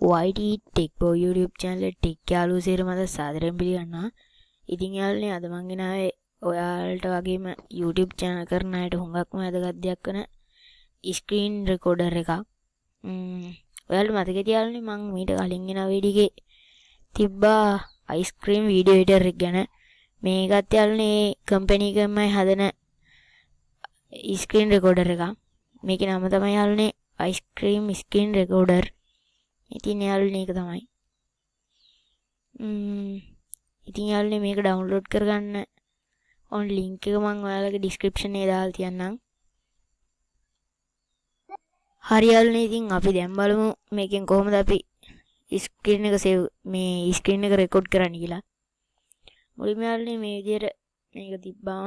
YT Tech Pro YouTube channel ටික් යාළුවෝ සේරම අද සාදරයෙන් පිළිගන්නවා. ඉතින් යාළුවනේ අද මම ගෙනාවේ ඔයාලට වගේම YouTube channel කරන අයට හුඟක්ම වැදගත් දෙයක් වෙන screen recorder එකක්. ඔයාලට මතකද යාළුවනේ මම මීට කලින් ගෙනා වීඩියෝ එකේ තිබ්බා ice cream video editor එක ගැන. මේකත් යාළුවනේ කම්පැනි එකමයි හදන screen recorder එකක්. මේකේ නම තමයි යාළුවනේ ice cream screen recorder. ඉතින් යාළුවනේ ඒක තමයි. ඉතින් යාළුවනේ මේක ඩවුන්ලෝඩ් කරගන්න ඕන ලින්ක් එක මම ඔයාලගේ description එකේ දාලා තියන්නම්. හරි යාළුවනේ ඉතින් අපි දැන් බලමු මේකෙන් කොහොමද අපි screen එක save මේ screen එක record කරන්න කියලා. මුලින්ම යාළුවනේ මේ විදිහට මේක තිබ්බාම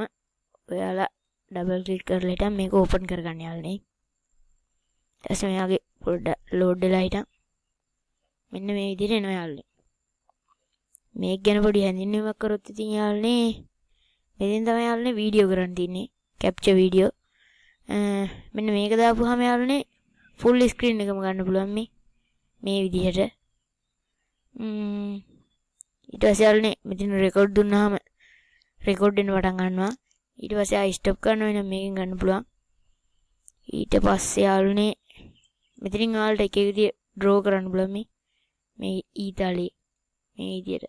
ඔයාලා double click කරලා හිටන් මේක open කරගන්න යාළුවනේ. ඊට පස්සේ මෙයාගේ පොඩ්ඩක් load වෙලා හිටන් මෙන්න මේ විදිහට එනවා යාළුවනේ. මේක ගැන පොඩි හැඳින්වීමක් කරොත් ඉතින් යාළුවනේ මෙතෙන් තමයි යාළුවනේ වීඩියෝ කරන්න තියන්නේ. capture video. මෙන්න මේක දාපුවාම යාළුවනේ full screen එකම ගන්න පුළුවන් මේ විදිහට. ඊට පස්සේ යාළුවනේ මෙතන record දුන්නාම record වෙන්න පටන් ගන්නවා. ඊට පස්සේ ආයි stop කරනවා වෙන මේකෙන් ගන්න පුළුවන්. ඊට පස්සේ යාළුවනේ මෙතනින් ඔයාලට එක එක විදිහ draw කරන්න පුළුවන් මේ ඊතාලේ මේ විදියට.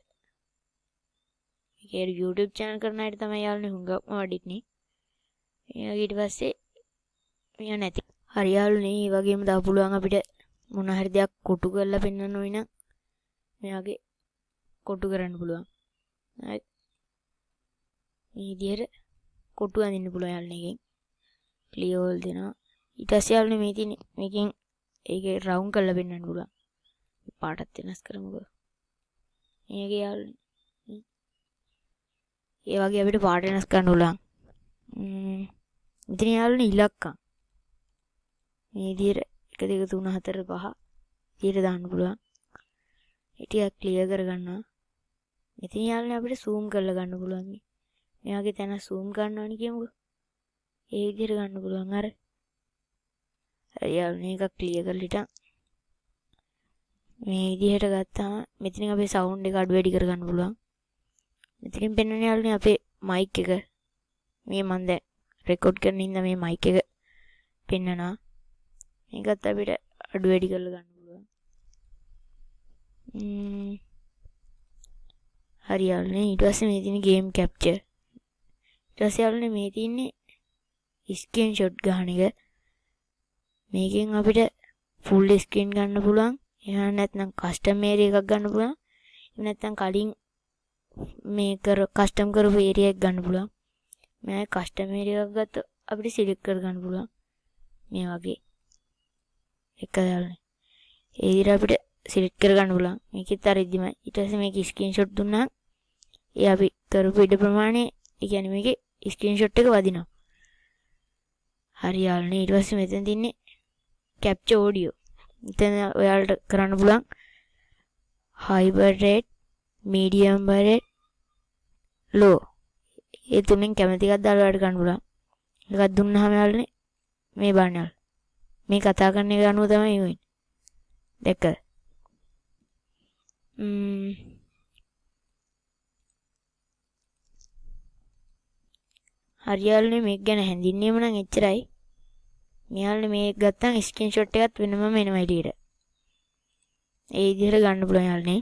ඒක YouTube channel කරන අයට තමයි යාළුවනේ හුඟක්ම වඩින්නේ. ඊට පස්සේ මෙයා නැති. හරි යාළුවනේ මේ වගේම තව පුළුවන් අපිට මොන හරි දෙයක් කොටු කරලා පෙන්වන්න ඕන නම් මෙයාගේ කොටු කරන්න පුළුවන්. හරි. මේ විදියට කොටු අඳින්න පුළුවන් යාළුවනේ එකෙන්. clear all දෙනවා. ඊට පස්සේ යාළුවනේ මේ තියෙන්නේ මේකෙන් ඒකේ round කරලා පෙන්වන්න පුළුවන්. පාටත් වෙනස් කරමුකෝ. මේකේ යාළුවනේ. ඒ වගේ අපිට පාට වෙනස් කරන්න පුළුවන්. මෙතන යාළුවනේ ඉලක්කම්. මේ විදිහට 1 2 3 4 5 විදිහට දාන්න පුළුවන්. ඒ ටික ක්ලියර් කරගන්නවා. මෙතන යාළුවනේ අපිට zoom කරලා ගන්න පුළුවන්. මෙයාගේ තැන zoom කරනවනේ කියමුකෝ. ඒ විදිහට ගන්න පුළුවන් අර. යාළුවනේ එක ක්ලියර් කරලා හිටන් මේ විදිහට ගත්තාම මෙතනින් අපේ සවුන්ඩ් එක අඩු වැඩි කරගන්න පුළුවන්. මෙතනින් පෙන්වන්නේ යාළුවනේ අපේ මයික් එක. මේ මම දැන් රෙකෝඩ් කරන ඉන්න මේ මයික් එක පෙන්වනවා. මේකත් අපිට අඩු වැඩි කරලා ගන්න පුළුවන්. හරි යාළුවනේ ඊට පස්සේ මේ තියෙන ගේම් කැප්චර්. ඊට පස්සේ යාළුවනේ මේ තියෙන්නේ ස්ක්‍රීන්ෂොට් ගන්න එක. මේකෙන් අපිට ෆුල් ස්ක්‍රීන් ගන්න පුළුවන්. එහෙම නැත්නම් කස්ටම් ඒරියා එකක් ගන්න පුළුවන්. එහෙම නැත්නම් කලින් මේ කස්ටම් කරපු ඒරියා එකක් ගන්න පුළුවන්. මේ කස්ටම් ඒරියා එකක් ගත්තොත් අපිට සිලෙක්ට් කර ගන්න පුළුවන්. මේ වගේ එක යාළුවනේ. ඒ විදිහට අපිට සිලෙක්ට් කර ගන්න පුළුවන්. මේකෙත් අර ඉදිමයි. ඊට පස්සේ මේක ස්ක්‍රීන්ෂොට් දුන්නා. ඒ අපි කරපු ඉඩ ප්‍රමාණය ඒ කියන්නේ මේකේ ස්ක්‍රීන්ෂොට් එක වදිනවා. හරි යාළුවනේ ඊට පස්සේ මෙතන තින්නේ capture audio. මෙතන ඔයාලට කරන්න පුළුවන් high bitrate rate, medium bitrate rate, low. ඒ තුනෙන් කැමති එකක් දාලා ඔයාලට ගන්න පුළුවන්. එකක් දුන්නාම යාළුවනේ මේ බලන්න. මේ කතා කරන එක අනුව තමයි වෙන්නේ. දැක්කද? හරි යාළුවනේ මේක ගැන හැඳින්වීම නම් එච්චරයි. මෙයාලනේ මේක ගත්තාම ස්ක්‍රීන්ෂොට් එකත් වෙනමම එනවා එළියට. ඒ විදිහට ගන්න පුළුවන් යාළුවනේ.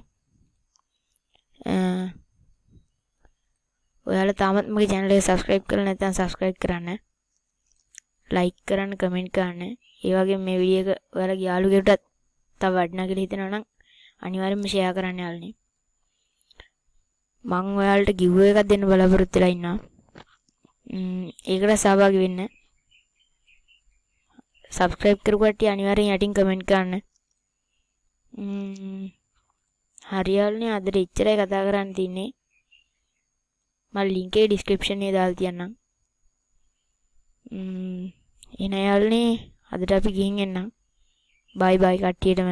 ඔයාලා තාමත් මගේ channel එක subscribe කරලා නැත්නම් subscribe කරන්න. like කරන්න, comment කරන්න. ඒ වගේම මේ වීඩියෝ එක ඔයාලගේ යාළුවෙකුටත් තව වටිනා කියලා හිතනවා නම් අනිවාර්යෙන්ම share කරන්න යාළුවනේ. මම ඔයාලට giveaway එකක් දෙන්න බලාපොරොත්තු වෙලා ඉන්නවා. ඒකට සහභාගී වෙන්න. subscribe කරපු කට්ටිය අනිවාර්යෙන් යටින් comment කරන්න. හරි යාළුවනේ අදට එච්චරයි කතා කරන්න තියන්නේ. මම link එක description එකේ දාලා තියන්නම්. එහෙනම් යාළුවනේ අදට අපි ගිහින් එන්නම්. bye bye කට්ටියටම.